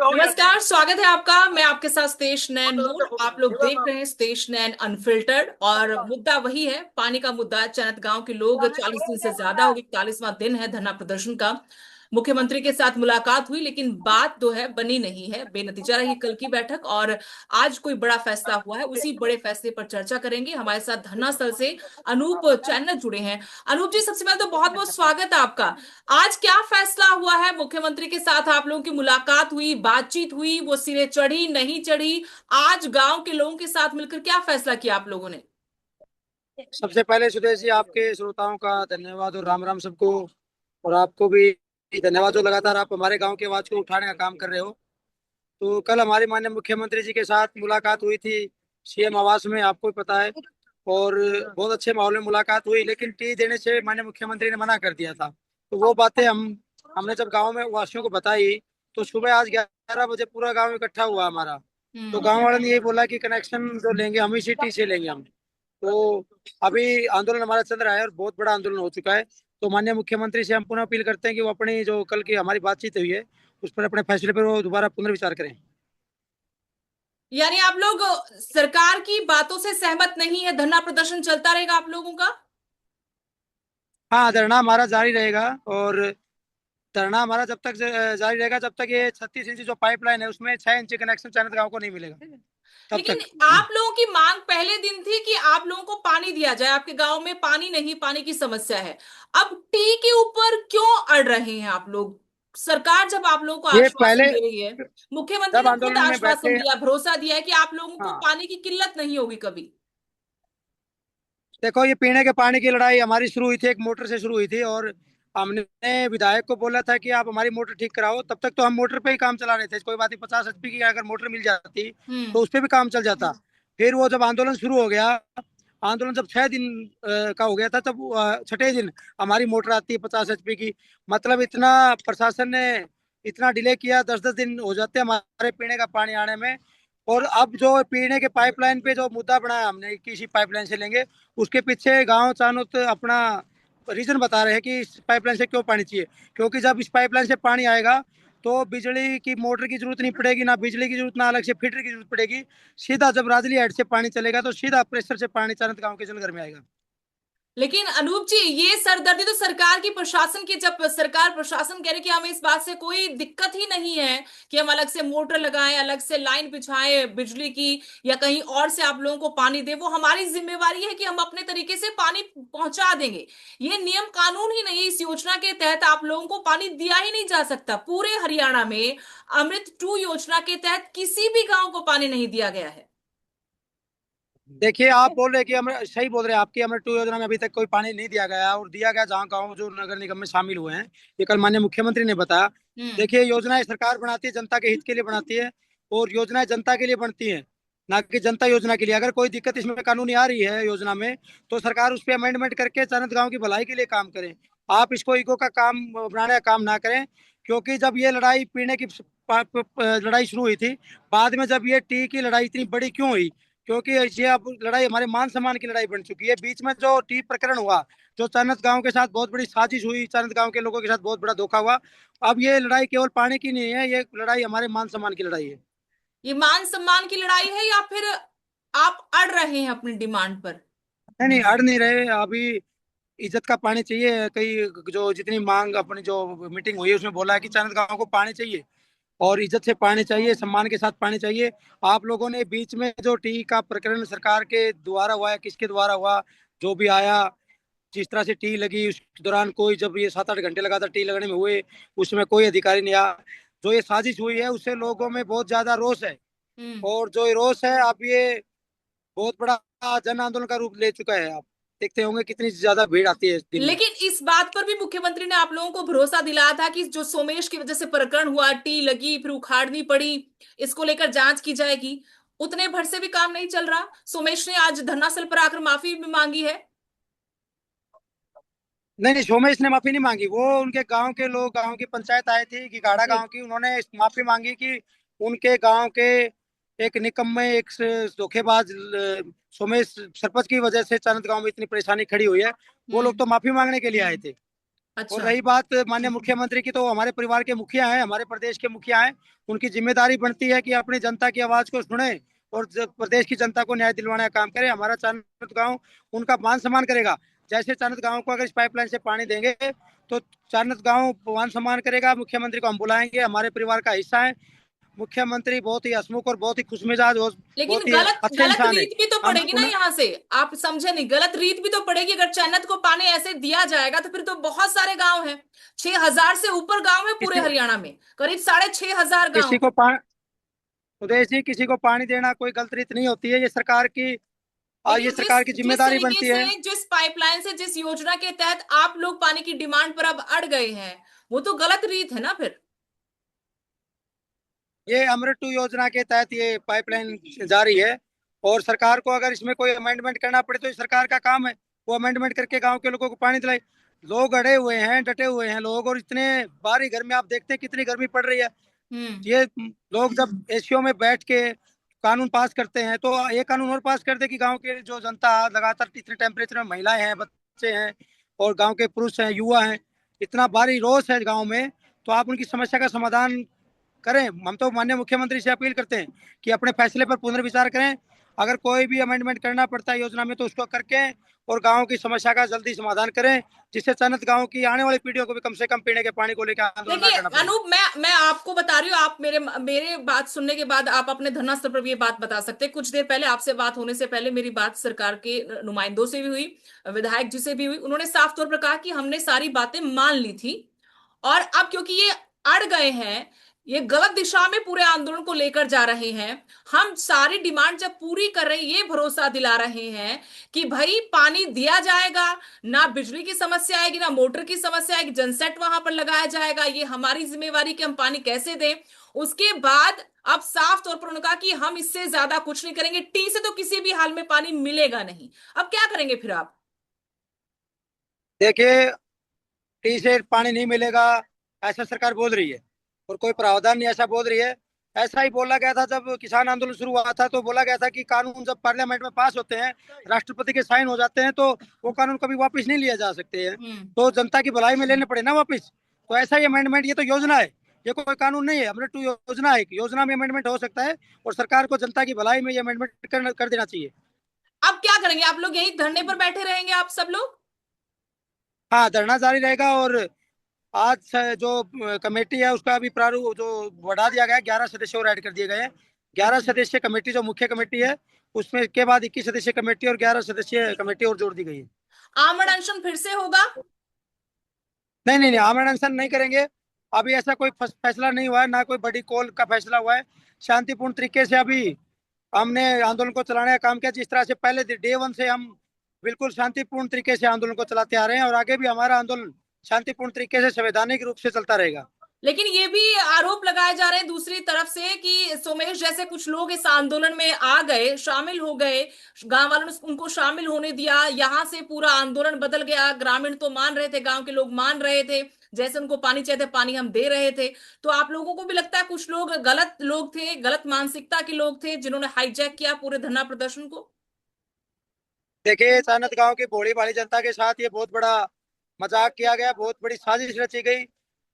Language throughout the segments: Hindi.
नमस्कार, स्वागत है आपका। मैं आपके साथ स्तेश नैन हूँ। आप लोग देख रहे हैं स्तेश नैन अनफिल्टर्ड। और मुद्दा वही है, पानी का मुद्दा। चनत गांव के लोग 40 दिन से ज्यादा हो गए, 41वां दिन है धरना प्रदर्शन का। मुख्यमंत्री के साथ मुलाकात हुई, लेकिन बात जो है बनी नहीं है, बेनतीजा रही कल की बैठक। और आज कोई बड़ा फैसला हुआ है, उसी बड़े फैसले पर चर्चा करेंगे। हमारे साथ धरना स्थल से अनूप चैनल जुड़े हैं। अनूप जी, सबसे पहले तो बहुत बहुत स्वागत है आपका। आज क्या फैसला हुआ है? मुख्यमंत्री के साथ आप लोगों की मुलाकात हुई, बातचीत हुई, वो सिरे चढ़ी नहीं चढ़ी? आज गांव के लोगों के साथ मिलकर क्या फैसला किया आप लोगों ने? सबसे पहले सुदेश जी, आपके श्रोताओं का धन्यवाद और राम राम सबको। और आपको भी धन्यवाद जो लगातार आप हमारे गांव की आवाज को उठाने का काम कर रहे हो। तो कल हमारी माननीय मुख्यमंत्री जी के साथ मुलाकात हुई थी सीएम आवास में, आपको भी पता है। और बहुत अच्छे माहौल में मुलाकात हुई, लेकिन टी देने से माननीय मुख्यमंत्री ने मना कर दिया था। तो वो बातें हमने जब गाँव में वासियों को बताई, तो सुबह आज 11 बजे पूरा गाँव इकट्ठा हुआ हमारा। तो हम्म। गाँव वालों ने यही बोला कि कनेक्शन जो लेंगे हम इसी टी से लेंगे हम। तो अभी आंदोलन हमारा चल रहा है और बहुत बड़ा आंदोलन हो चुका है। तो माननीय मुख्यमंत्री से हम पुनः अपील करते हैं कि वो अपनी जो कल की हमारी बातचीत हुई है उस पर अपने फैसले पर वो दोबारा पुनर्विचार करें। यानी आप लोग सरकार की बातों से सहमत नहीं है, धरना प्रदर्शन चलता रहेगा आप लोगों का? हाँ, धरना हमारा जारी रहेगा। और धरना हमारा जब तक जारी रहेगा जब तक ये 36 इंची जो पाइपलाइन है उसमें 6 इंची कनेक्शन चयनित गाँव को नहीं मिलेगा तब लेकिन तक। आप लोगों की मांग पहले दिन थी कि आप लोगों को पानी दिया जाए, आपके गांव में पानी नहीं, पानी की समस्या है। अब टी के ऊपर क्यों अड़ रहे हैं आप लोग? सरकार जब आप लोगों को ये आश्वासन पहले दे रही है, मुख्यमंत्री जब ने खुद आंदोलन में आश्वासन बैठे। दिया, भरोसा दिया है कि आप लोगों को हाँ, पानी की किल्लत नहीं होगी कभी। देखो, ये पीने के पानी की लड़ाई हमारी शुरू हुई थी, एक मोटर से शुरू हुई थी। और हमने विधायक को बोला था कि आप हमारी मोटर ठीक कराओ। तब तक तो हम मोटर पे ही काम चला रहे थे, कोई बात नहीं, 50 HP की अगर मोटर मिल जाती हम्म। तो उस पे भी काम चल जाता। फिर वो जब आंदोलन शुरू हो गया, आंदोलन जब 6 दिन का हो गया था, तब छठे दिन हमारी मोटर आती है 50 HP की। मतलब इतना प्रशासन ने इतना डिले किया, 10-10 दिन हो जाते हैं हमारे पीने का पानी आने में। और अब जो पीने के पाइपलाइन पे जो मुद्दा बनाया हमने, किसी पाइपलाइन से लेंगे, उसके पीछे गांव चाणूत अपना रीजन बता रहे हैं कि इस पाइपलाइन से क्यों पानी चाहिए। क्योंकि जब इस पाइपलाइन से पानी आएगा तो बिजली की मोटर की जरूरत नहीं पड़ेगी, ना बिजली की जरूरत, ना अलग से फिल्टर की जरूरत पड़ेगी। सीधा जब राजली हेड से पानी चलेगा तो सीधा प्रेशर से पानी चाणत गांव के जलघर में आएगा। लेकिन अनूप जी, ये सरदर्दी तो सरकार की, प्रशासन की। जब सरकार प्रशासन कह रही कि हमें इस बात से कोई दिक्कत ही नहीं है कि हम अलग से मोटर लगाएं, अलग से लाइन बिछाएं बिजली की, या कहीं और से आप लोगों को पानी दें, वो हमारी जिम्मेवारी है कि हम अपने तरीके से पानी पहुंचा देंगे। ये नियम कानून ही नहीं है। इस योजना के तहत आप लोगों को पानी दिया ही नहीं जा सकता। पूरे हरियाणा में अमृत 2 योजना के तहत किसी भी गांव को पानी नहीं दिया गया है। देखिए, आप बोल रहे हैं कि हम सही बोल रहे हैं आपकी, अमृत 2 योजना में अभी तक कोई पानी नहीं दिया गया, और दिया गया जहाँ गाँव जो नगर निगम में शामिल हुए हैं। ये कल माननीय मुख्यमंत्री ने बताया। हम्म। देखिए, योजनाएं सरकार बनाती है, जनता के हित के लिए बनाती है। और योजनाएं जनता के लिए बनती हैं, ना कि जनता योजना के लिए। अगर कोई दिक्कत इसमें कानूनी आ रही है योजना में, तो सरकार उस पर अमेंडमेंट करके चाणत गाँव की भलाई के लिए काम करे। आप इसको ईगो का काम बनाने का काम ना करें। क्योंकि जब ये लड़ाई पीने की लड़ाई शुरू हुई थी, बाद में जब ये टी की लड़ाई इतनी बड़ी क्यों हुई? क्योंकि ये अब लड़ाई हमारे मान सम्मान की लड़ाई बन चुकी है। बीच में जो टी प्रकरण हुआ, जो चाणत गांव के साथ बहुत बड़ी साजिश हुई, चाणत गांव के लोगों के साथ बहुत बड़ा धोखा हुआ। अब ये लड़ाई केवल पानी की नहीं है, ये लड़ाई हमारे मान सम्मान की लड़ाई है। ये मान सम्मान की लड़ाई है, या फिर आप अड़ रहे हैं अपनी डिमांड पर? नहीं नहीं, अड़ नहीं रहे। अभी इज्जत का पानी चाहिए। कई जो जितनी मांग अपनी जो मीटिंग हुई है उसमें बोला है कि चाणत गांव को पानी चाहिए, और इज्जत से पानी चाहिए, सम्मान के साथ पानी चाहिए। आप लोगों ने बीच में जो टी का प्रकरण सरकार के द्वारा हुआ है, किसके द्वारा हुआ, जो भी आया, जिस तरह से टी लगी उस दौरान, कोई जब ये 7-8 घंटे लगातार टी लगने में हुए, उसमें कोई अधिकारी नहीं आया। जो ये साजिश हुई है उससे लोगों में बहुत ज्यादा रोष है। हम्म। और जो ये रोष है, अब ये बहुत बड़ा जन आंदोलन का रूप ले चुका है। आप देखते होंगे कितनी ज्यादा भीड़ आती है इस दिन में। लेकिन इस बात पर भी मुख्यमंत्री ने आप लोगों को भरोसा दिलाया था कि जो सोमेश की वजह से प्रकरण हुआ, टी लगी फिर उखाड़नी पड़ी, इसको लेकर जांच की जाएगी। उतने भर से भी काम नहीं चल रहा। सोमेश ने आज धरनास्थल पर आकर माफी भी मांगी है। नहीं नहीं, सोमेश ने माफी नहीं मांगी। वो उनके गांव के लोग, गांव की पंचायत आई थी कि गाड़ा जी। गांव की, उन्होंने माफी मांगी कि उनके गांव के एक निकम्मे, एक धोखेबाज सोमेश सरपंच की वजह से चाणत गांव में इतनी परेशानी खड़ी हुई है। वो लोग हम्म। तो माफी मांगने के लिए आए थे। और अच्छा। रही बात माननीय मुख्यमंत्री की, तो हमारे परिवार के मुखिया हैं, हमारे प्रदेश के मुखिया हैं। उनकी जिम्मेदारी बनती है कि अपनी जनता की आवाज को सुने और प्रदेश की जनता को न्याय दिलवाने का काम करे। हमारा चांदत गांव उनका मान सम्मान करेगा। जैसे चांदत गांव को अगर इस पाइपलाइन से पानी देंगे तो चांदत गांव मान सम्मान करेगा। मुख्यमंत्री को हम बुलाएंगे, हमारे परिवार का हिस्सा है। मुख्यमंत्री बहुत ही हंसमुख और बहुत ही खुशमिजाज और लेकिन बहुत ही गलत अच्छे गलत इंसान है। रीत भी तो हम पड़ेगी ना उन्हें यहाँ से। आप समझे नहीं, गलत रीत भी तो पड़ेगी। अगर जन्नत को पानी ऐसे दिया जाएगा तो फिर तो बहुत सारे गांव हैं। 6,000 से ऊपर गांव है पूरे किसी हरियाणा में, करीब 6,500 गांव। किसी को पा उदय जी, किसी को पानी देना कोई गलत रीत नहीं होती है। ये सरकार की ये लेकिन जिस सरकार की जिस जिम्मेदारी तरीके बनती है। से, जिस पाइपलाइन से, जिस योजना के तहत आप लोग पानी की डिमांड पर अब अड़ गए हैं, वो तो गलत रीत है ना फिर। ये अमृत 2 योजना के तहत ये पाइपलाइन जारी है, और सरकार को अगर इसमें कोई अमेंडमेंट करना पड़े तो ये सरकार का काम है। वो अमेंडमेंट करके गांव के लोगों को पानी दिलाए। लोग अड़े हुए हैं, डटे हुए हैं लोग, और इतने बाहरी घर में आप देखते हैं कितनी गर्मी पड़ रही है। हम्म। ये लोग जब एसीओ में बैठ के कानून पास करते हैं तो ये कानून और पास कर दे कि गांव के जो जनता लगातार इतने टेम्परेचर में, महिलाएं हैं, बच्चे हैं और गांव के पुरुष हैं, युवा हैं, इतना भारी रोष है गांव में, तो आप उनकी समस्या का समाधान करें। हम तो माननीय मुख्यमंत्री से अपील करते हैं कि अपने फैसले पर पुनर्विचार करें। अगर कोई भी अमेंडमेंट करना पड़ता है योजना में तो उसको करके और गांव की समस्या का जल्दी समाधान करें, जिससे चन्नत गांव की आने वाली पीढ़ियों को भी कम से कम पीने के पानी को लेकर आंदोलन ना देखिए करना पड़े। अनूप, मैं आपको बता रही हूँ, आप मेरे मेरे बात सुनने के बाद आप अपने धरना स्तर पर भी ये बात बता सकते हैं। कुछ देर पहले आपसे बात होने से पहले मेरी बात सरकार के नुमाइंदों से भी हुई, विधायक जी से भी हुई। उन्होंने साफ तौर पर कहा कि हमने सारी बातें मान ली थी, और अब क्योंकि ये अड़ गए हैं, ये गलत दिशा में पूरे आंदोलन को लेकर जा रहे हैं, हम सारी डिमांड जब पूरी कर रहे हैं, ये भरोसा दिला रहे हैं कि भाई पानी दिया जाएगा, ना बिजली की समस्या आएगी, ना मोटर की समस्या आएगी, जनसेट वहां पर लगाया जाएगा, ये हमारी जिम्मेवारी कि हम पानी कैसे दें। उसके बाद अब साफ तौर पर उन्होंने कहा कि हम इससे ज्यादा कुछ नहीं करेंगे, टी से तो किसी भी हाल में पानी मिलेगा नहीं। अब क्या करेंगे फिर आप? देखिए, टी से पानी नहीं मिलेगा ऐसा सरकार बोल रही है, और कोई प्रावधान नहीं ऐसा बोल रही है। ऐसा ही बोला गया था जब किसान आंदोलन शुरू हुआ था, तो बोला गया था कि कानून जब पार्लियामेंट में पास होते हैं, राष्ट्रपति के साइन हो जाते हैं, तो वो कानून कभी वापस नहीं लिया जा सकते हैं। हम्म। तो जनता की भलाई में लेने पड़े ना वापस। तो ऐसा ही अमेंडमेंट, ये तो योजना है, ये कोई कानून नहीं है। अमृत 2 योजना है, योजना में अमेंडमेंट हो सकता है, और सरकार को जनता की भलाई में ये अमेंडमेंट कर देना चाहिए। अब क्या करेंगे आप लोग? यही धरने पर बैठे रहेंगे आप सब लोग? हाँ, धरना जारी रहेगा। और आज से जो कमेटी है उसका अभी प्रारूप जो बढ़ा दिया गया है, 11 सदस्य और ऐड कर दिए गए हैं। ग्यारह अच्छा। सदस्य कमेटी जो मुख्य कमेटी है, उसमें के बाद 21 सदस्य कमेटी और 11 सदस्य कमेटी और जोड़ दी गई है। आमरण अनशन फिर से होगा? नहीं नहीं नहीं, आमरण अनशन नहीं करेंगे। अभी ऐसा कोई फैसला नहीं हुआ है, ना कोई बड़ी कॉल का फैसला हुआ है। शांतिपूर्ण तरीके से अभी हमने आंदोलन को चलाने का काम किया। जिस तरह से पहले डे वन से हम बिल्कुल शांतिपूर्ण तरीके से आंदोलन को चलाते आ रहे हैं, और आगे भी हमारा आंदोलन शांतिपूर्ण तरीके से संवैधानिक रूप से चलता रहेगा। लेकिन ये भी आरोप लगाए जा रहे हैं दूसरी तरफ से कि सोमेश जैसे कुछ लोग इस आंदोलन में आ गए, शामिल हो गए, गांव वालों ने उनको शामिल होने दिया, यहां से पूरा आंदोलन बदल गया। ग्रामीण तो मान रहे थे, गांव के लोग मान रहे थे, जैसे उनको पानी चाहिए था पानी हम दे रहे थे। तो आप लोगों को भी लगता है कुछ लोग गलत लोग थे, गलत मानसिकता के लोग थे, जिन्होंने हाईजैक किया पूरे धरना प्रदर्शन को? देखिए, चाणत गांव की भोली भाली जनता के साथ ये बहुत बड़ा मजाक किया गया, बहुत बड़ी साजिश रची गई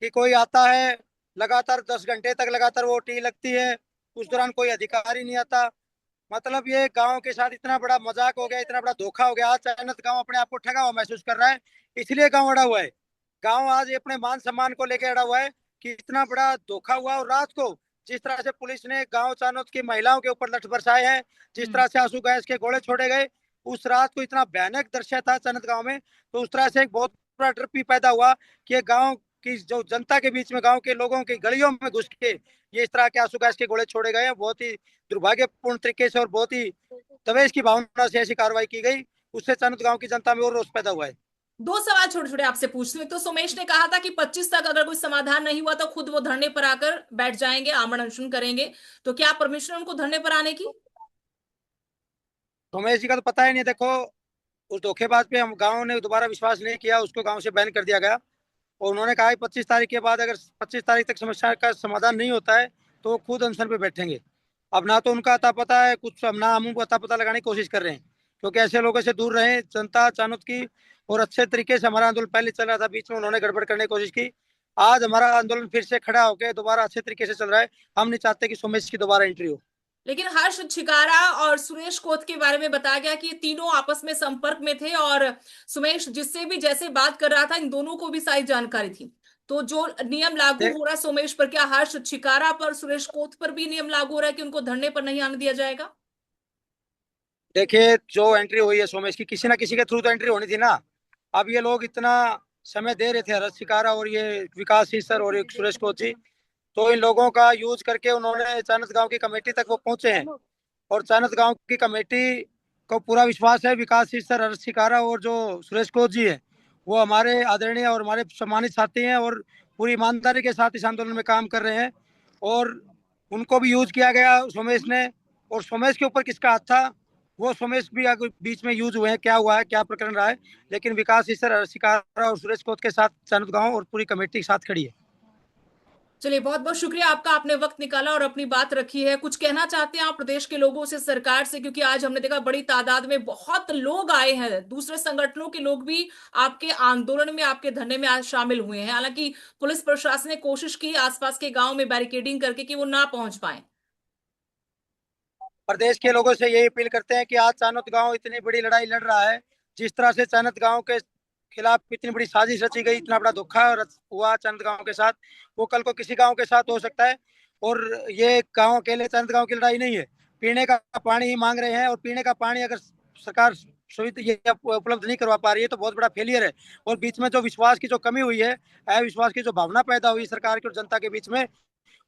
कि कोई आता है, लगातार 10 घंटे तक लगातार वो टी लगती है, उस दौरान कोई अधिकारी नहीं आता। मतलब ये गांव के साथ इतना बड़ा मजाक हो गया, इतना बड़ा धोखा हो गया। आज चाणत गांव अपने आप को ठगा हुआ महसूस कर रहा है, इसलिए गांव अड़ा हुआ है। गांव आज ये अपने मान सम्मान को लेकर अड़ा हुआ है कि इतना बड़ा धोखा हुआ। और रात को जिस तरह से पुलिस ने गांव चानोद की महिलाओं के ऊपर लठ बरसाए हैं, जिस हम्म। तरह से आंसू गैस के गोले छोड़े गए, उस रात को इतना भयानक दृश्य था चानद गांव में। तो उस तरह से एक बहुत बड़ा डर भी पैदा हुआ कि गांव की जो जनता के बीच में, गांव के लोगों की गलियों में घुस के ये इस तरह के आंसू गैस के गोले छोड़े गए हैं। बहुत ही दुर्भाग्यपूर्ण तरीके से और बहुत ही दवेश की भावना से ऐसी कार्रवाई की गई। उससे चानद गांव की जनता में और रोष पैदा हुआ है। दो सवाल छोटे छोटे आपसे पूछती हूँ। एक तो सोमेश ने कहा था कि 25 तक अगर कोई समाधान नहीं हुआ तो खुद वो धरने पर आकर बैठ जाएंगे, आमरण अनशन करेंगे। तो क्या परमिशन है उनको धरने पर आने की? उमेश जी का तो पता ही नहीं। देखो, उस धोखेबाज पे हम गांव ने दोबारा विश्वास नहीं किया, उसको गांव से बैन कर दिया गया। और उन्होंने कहा कि 25 तारीख के बाद अगर 25 तारीख तक समस्या का समाधान नहीं होता है तो वो खुद अनशन पे बैठेंगे। अब ना तो उनका अता पता है कुछ, अब ना हम उनको अता पता लगाने की कोशिश कर रहे हैं, क्योंकि ऐसे लोगों से दूर रहें। जनता चाणुत की और अच्छे तरीके से हमारा आंदोलन पहले चल रहा था, बीच में उन्होंने गड़बड़ करने की कोशिश की। आज हमारा आंदोलन फिर से खड़ा होकर दोबारा अच्छे तरीके से चल रहा है। हम नहीं चाहते कि सोमेश की दोबारा एंट्री हो। लेकिन हर्ष छिकारा और सुरेश कोत के बारे में बताया गया कि ये तीनों आपस में संपर्क में थे और सुमेश जिससे भी जैसे बात कर रहा था इन दोनों को भी सारी जानकारी थी। तो जो नियम लागू दे, हो रहा है सोमेश पर, क्या हर्ष छिकारा पर, सुरेश कोत पर भी नियम लागू हो रहा है कि उनको धरने पर नहीं आने दिया जाएगा? देखिए, जो एंट्री हुई है सोमेश की, किसी ना किसी के थ्रू तो एंट्री होनी थी ना। अब ये लोग इतना समय दे रहे थे, हरस शिकारा और ये विकास सिंह सर और एक सुरेश कोची, तो इन लोगों का यूज करके उन्होंने चानस गांव की कमेटी तक वो पहुंचे हैं। और चानस गांव की कमेटी को पूरा विश्वास है, विकास सिंह सर, हरस शिकारा और जो सुरेश कोच जी है, वो हमारे आदरणीय और हमारे सम्मानित साथी हैं और पूरी ईमानदारी के साथ इस आंदोलन में काम कर रहे हैं। और उनको भी यूज किया गया सोमेश ने। और सोमेश के ऊपर किसका हाथ था, वो सोमेश भी आगे बीच में यूज हुए हैं, क्या हुआ है, क्या प्रकरण रहा है। लेकिन विकास सर, शिकारा और सुरेश कोत के साथ चानत गांव और पूरी कमेटी के साथ खड़ी है। चलिए, बहुत बहुत शुक्रिया आपका, आपने वक्त निकाला और अपनी बात रखी है। कुछ कहना चाहते हैं आप प्रदेश के लोगों से, सरकार से? क्योंकि आज हमने देखा बड़ी तादाद में बहुत लोग आए हैं, दूसरे संगठनों के लोग भी आपके आंदोलन में, आपके धरने में आज शामिल हुए हैं। हालांकि पुलिस प्रशासन ने कोशिश की आसपास के गांव में बैरिकेडिंग करके कि वो ना पहुंच पाए। प्रदेश के लोगों से यही अपील करते हैं कि आज चानत गांव इतनी बड़ी लड़ाई लड़ रहा है, जिस तरह से चानत गांव के खिलाफ इतनी बड़ी साजिश रची गई, इतना बड़ा धोखा हुआ चानत गांव के साथ, वो कल को किसी गांव के साथ हो सकता है। और ये गांव अकेले चानत गांव की लड़ाई नहीं है, पीने का पानी ही मांग रहे हैं। और पीने का पानी अगर सरकार सुविधा ये उपलब्ध नहीं करवा पा रही है तो बहुत बड़ा फेलियर है। और बीच में जो विश्वास की जो कमी हुई है, अविश्वास की जो भावना पैदा हुई सरकार की और जनता के बीच में,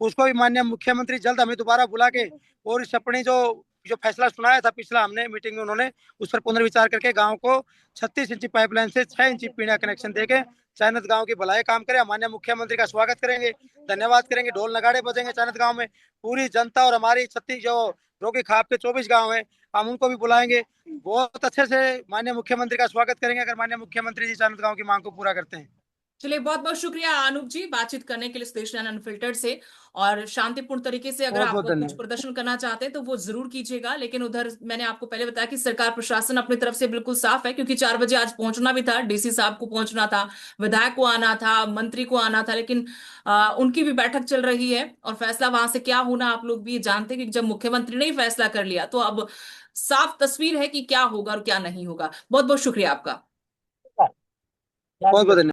उसको भी माननीय मुख्यमंत्री जल्द हमें दोबारा बुला के और इस अपनी जो जो फैसला सुनाया था पिछला हमने मीटिंग में, उन्होंने उस पर पुनर्विचार करके गांव को 36 इंची पाइपलाइन से 6 इंची पीने कनेक्शन देके चाइनत गांव की भलाई काम करे। माननीय मुख्यमंत्री का स्वागत करेंगे, धन्यवाद करेंगे, ढोल नगाड़े बजेंगे चाइनत गांव में। पूरी जनता और हमारी 36 जो रोगी खाप के 24 गाँव है, हम उनको भी बुलाएंगे, बहुत अच्छे से माननीय मुख्यमंत्री का स्वागत करेंगे अगर माननीय मुख्यमंत्री जी चाइनत गांव की मांग को पूरा करते हैं। चलिए, बहुत बहुत शुक्रिया अनूप जी बातचीत करने के लिए स्टेशन अनफिल्टर्ड से। और शांतिपूर्ण तरीके से अगर बहुत आप बहुत कुछ धन्यवाद। प्रदर्शन करना चाहते हैं तो वो जरूर कीजिएगा, लेकिन उधर मैंने आपको पहले बताया कि सरकार प्रशासन अपनी तरफ से बिल्कुल साफ है, क्योंकि 4 बजे आज पहुंचना भी था, डीसी साहब को पहुंचना था, विधायक को आना था, मंत्री को आना था, लेकिन उनकी भी बैठक चल रही है और फैसला वहां से क्या होना आप लोग भी जानते हैं कि जब मुख्यमंत्री ने ही फैसला कर लिया तो अब साफ तस्वीर है कि क्या होगा और क्या नहीं होगा। बहुत बहुत शुक्रिया आपका। बहुत बहुत धन्यवाद।